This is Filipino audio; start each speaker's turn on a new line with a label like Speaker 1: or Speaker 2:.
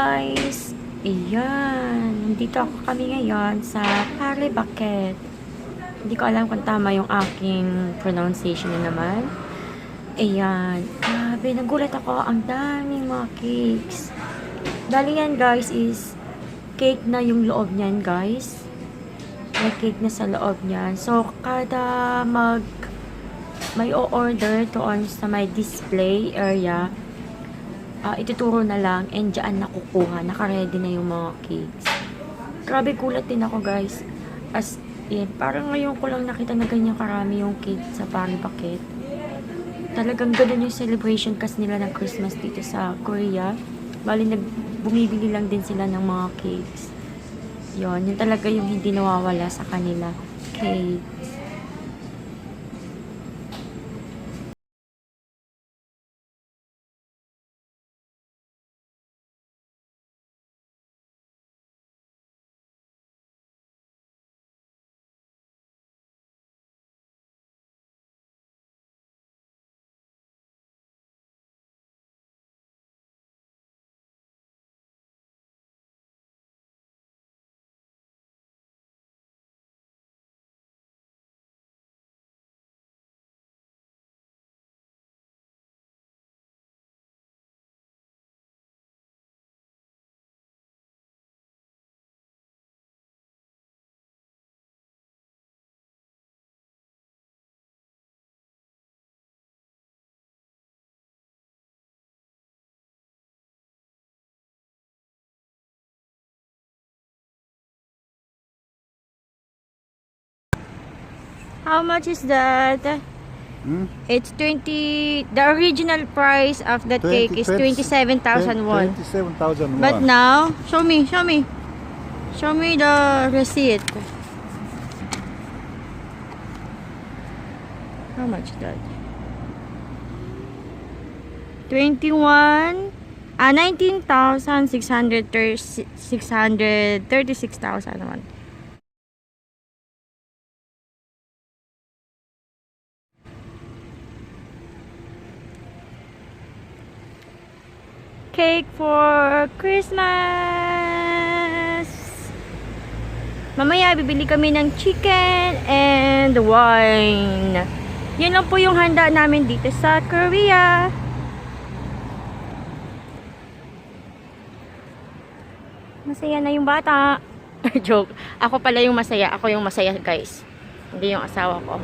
Speaker 1: guys! Ayan, nandito kami ngayon sa Paribaquet. Hindi ko alam kung tama yung aking pronunciation na naman. Ayan, grabe, nagulat ako. Ang daming mga cakes. Dali yan guys is cake na yung loob niyan guys. May cake na sa loob niyan. So, kada may o-order doon sa may display area, ituturo na lang and dyan nakukuha, naka-ready na yung mga cakes. Grabe, gulat din ako guys, as in, parang ngayon ko lang nakita na ganyan karami yung cake sa Paribaquet. Talagang ganun yung celebration kasi nila ng Christmas dito sa Korea. Bali, bumibili lang din sila ng mga cakes. Yun talaga yung hindi nawawala sa kanila, cakes. How much is that? It's 20. The original price of that cake is 27,000 won.
Speaker 2: 27,000 won.
Speaker 1: But now, show me the receipt. How much is that? 19,636,000 won. Cake for Christmas. Mamaya bibili kami ng chicken and wine. Yun lang po yung handa namin dito sa Korea. Masaya na yung bata. Joke. Ako pala yung masaya. Ako yung masaya guys. Hindi yung asawa ko.